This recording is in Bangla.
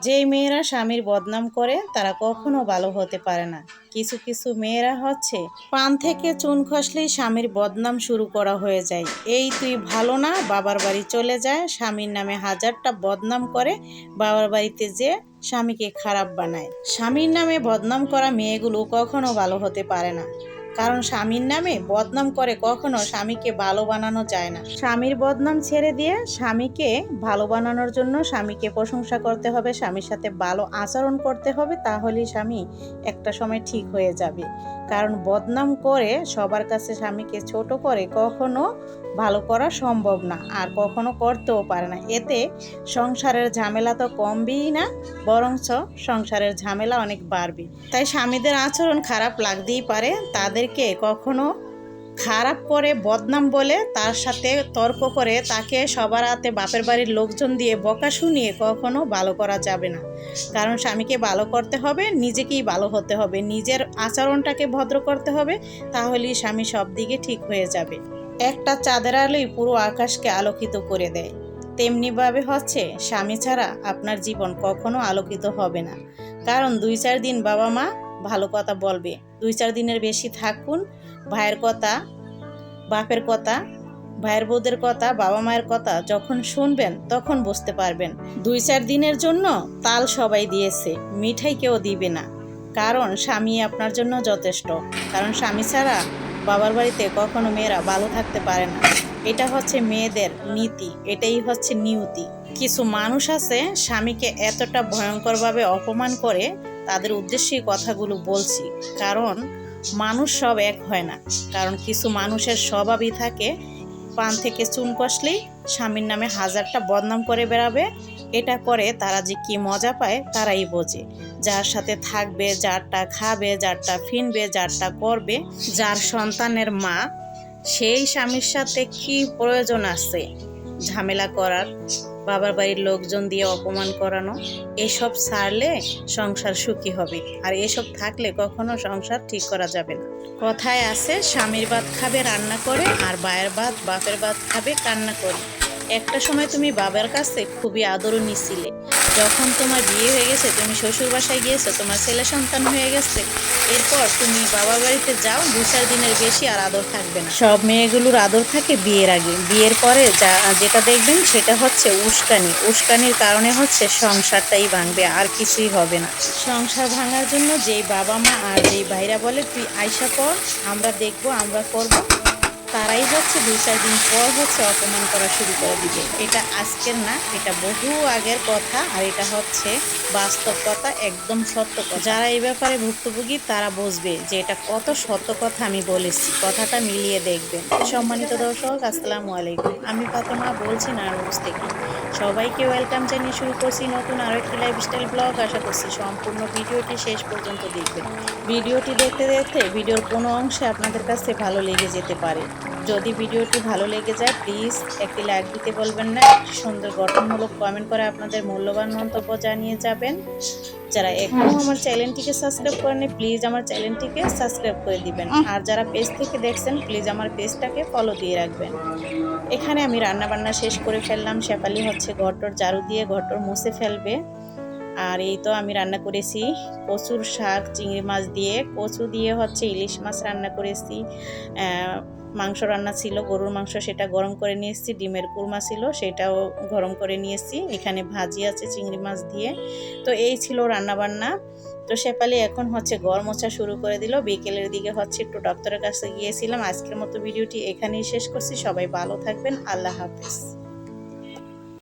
যেই মেয়েরা স্বামীর বদনাম করে তারা কখনো ভালো হতে পারে না। কিছু কিছু মেয়েরা হচ্ছে পান থেকে চুন খসলেই স্বামীর বদনাম শুরু করা হয়ে যায়। এই তুই ভালো না, বাবার বাড়ি চলে যায়, স্বামীর নামে হাজারটা বদনাম করে, বাবার বাড়িতে যে স্বামীকে খারাপ বানায়। স্বামীর নামে বদনাম করা মেয়েগুলো কখনো ভালো হতে পারে না, কারণ স্বামীর নামে বদনাম করে কখনো স্বামীকে ভালো বানানো যায় না। স্বামীর বদনাম ছেড়ে দিয়ে স্বামীকে ভালো বানানোর জন্য স্বামীকে প্রশংসা করতে হবে, স্বামীর সাথে ভালো আচরণ করতে হবে, তাহলেই স্বামী একটা সময় ঠিক হয়ে যাবে। কারণ বদনাম করে সবার কাছে স্বামীকে ছোট করে কখনো ভালো করা সম্ভব না, আর কখনো করতেও পারে না। এতে সংসারের ঝামেলা তো কমবেই না, বরঞ্চ সংসারের ঝামেলা অনেক বাড়বে। তাই স্বামীদের আচরণ খারাপ লাগতেই পারে, তাদেরকে কখনো খারাপ করে বদনাম বলে তার সাথে তর্ক করে তাকে সবার হাতে বাপের বাড়ির লোকজন দিয়ে বকা শুনিয়ে কখনো ভালো করা যাবে না। কারণ স্বামীকে ভালো করতে হবে, নিজেকেই ভালো হতে হবে, নিজের আচরণটাকে ভদ্র করতে হবে, তাহলেই স্বামী সব দিকে ঠিক হয়ে যাবে। একটা চাঁদের আলোই পুরো আকাশকে আলোকিত করে দেয়, তেমনিভাবে হচ্ছে স্বামী ছাড়া আপনার জীবন কখনো আলোকিত হবে না। কারণ 2-4 দিন বাবা মা ভালো কথা বলবে, 2-4 দিনের বেশি থাকুন, ভাইয়ের কথা, বাপের কথা, ভাইয়ের বউদের কথা, বাবা মায়ের কথা যখন শুনবেন তখন বুঝতে পারবেন 2-4 দিনের জন্য তাল সবাই দিয়েছে, মিঠাই কেউ দিবে না। কারণ স্বামী আপনার জন্য যথেষ্ট। কারণ স্বামী ছাড়া বাবার বাড়িতে কখনো মেয়েরা ভালো থাকতে পারে না। এটা হচ্ছে মেয়েদের নীতি, এটাই হচ্ছে নিয়তি। কিছু মানুষ আছে স্বামীকে এতটা ভয়ঙ্করভাবে অপমান করে, তাদের উদ্দেশ্যে কথাগুলো বলছি। কারণ মানুষ সব এক হয় না। কারণ কিছু মানুষের স্বভাবই থাকে পান থেকে চুন কষলেই স্বামীর নামে হাজারটা বদনাম করে বেড়াবে। এটা করে তারা যে কি মজা পায় তারাই বোঝে। যার সাথে থাকবে, যারটা খাবে, যারটা ফিনবে, যারটা করবে, যার সন্তানের মা, সেই স্বামীর সাথে কি প্রয়োজন আছে ঝামেলা করার, বাবার বাড়ির লোকজন দিয়ে অপমান করানো? এসব ছাড়লে সংসার সুখী হবে, আর এসব থাকলে কখনো সংসার ঠিক করা যাবে না। কথায় আছে, স্বামীর ভাত খাবে রান্না করে, আর ভাইয়ের ভাত বাপের ভাত খাবে কান্না করে। একটা সময় তুমি বাবার কাছে খুবই আদরণীয় ছিলে, যখন তোমার বিয়ে হয়ে গেছে, তুমি শ্বশুর বাসায় গিয়েছো, তোমার ছেলে সন্তান হয়ে গেছে, এরপর তুমি বাবার বাড়িতে যাও, 2-4 দিনের বেশি আর আদর থাকবে না। সব মেয়েগুলোর আদর থাকে বিয়ের আগে, বিয়ের পরে যেটা দেখবেন সেটা হচ্ছে উস্কানি। উস্কানির কারণে হচ্ছে সংসারটাই ভাঙবে, আর কিছুই হবে না। সংসার ভাঙার জন্য যেই বাবা মা আর যেই ভাইরা বলে তুই আয়সা কর, আমরা দেখবো, আমরা করব, তারাই হচ্ছে 2-4 দিন পর হচ্ছে অপমান করা শুরু করে দিবে। এটা আজকের না, এটা বহু আগের কথা, আর এটা হচ্ছে বাস্তব কথা, একদম সত্য কথা। যারা এই ব্যাপারে ভুক্তভোগী তারা বুঝবে যে এটা কত সত্য কথা আমি বলেছি। কথাটা মিলিয়ে দেখবেন। সম্মানিত দর্শক, আসসালামু আলাইকুম। আমি ফাতেমা বলছি নারায়ণগঞ্জ থেকে। সবাইকে ওয়েলকাম জানিয়ে শুরু করছি নতুন আরও একটি লাইফস্টাইল ব্লগ। আশা করছি সম্পূর্ণ ভিডিওটি শেষ পর্যন্ত দেখবেন। ভিডিওটি দেখতে দেখতে ভিডিওর কোনো অংশে আপনাদের কাছে ভালো লেগে যেতে পারে। যদি ভিডিওটি ভালো লেগে যায় প্লিজ একটি লাইক দিতে বলবেন না, একটি সুন্দর গঠনমূলক কমেন্ট করে আপনাদের মূল্যবান মন্তব্য জানিয়ে যাবেন। যারা এখনও আমার চ্যানেলটিকে সাবস্ক্রাইব করেনি প্লিজ আমার চ্যানেলটিকে সাবস্ক্রাইব করে দিবেন, আর যারা পেজ থেকে দেখছেন প্লিজ আমার পেজটাকে ফলো দিয়ে রাখবেন। এখানে আমি রান্নাবান্না শেষ করে ফেললাম, শেফালি হচ্ছে ঘরটর ঝাড়ু দিয়ে ঘরটর মুছে ফেলবে। আর এই তো আমি রান্না করেছি কচুর শাক চিংড়ি মাছ দিয়ে, কচু দিয়ে হচ্ছে ইলিশ মাছ রান্না করেছি, মাংস রান্না ছিল গরুর মাংস, সেটা গরম করে নিয়েছি, ডিমের কুরমা ছিল সেটাও গরম করে নিয়েছি, এখানে ভাজি আছে চিংড়ি মাছ দিয়ে। তো এই ছিল রান্নাবান্না। তো শেফালি এখন হচ্ছে ঘর মোছা শুরু করে দিল। বিকেলের দিকে হচ্ছে একটু ডক্টরের কাছে গিয়েছিলাম। আজকের মতো ভিডিওটি এখানেই শেষ করছি। সবাই ভালো থাকবেন, আল্লাহ হাফেজ।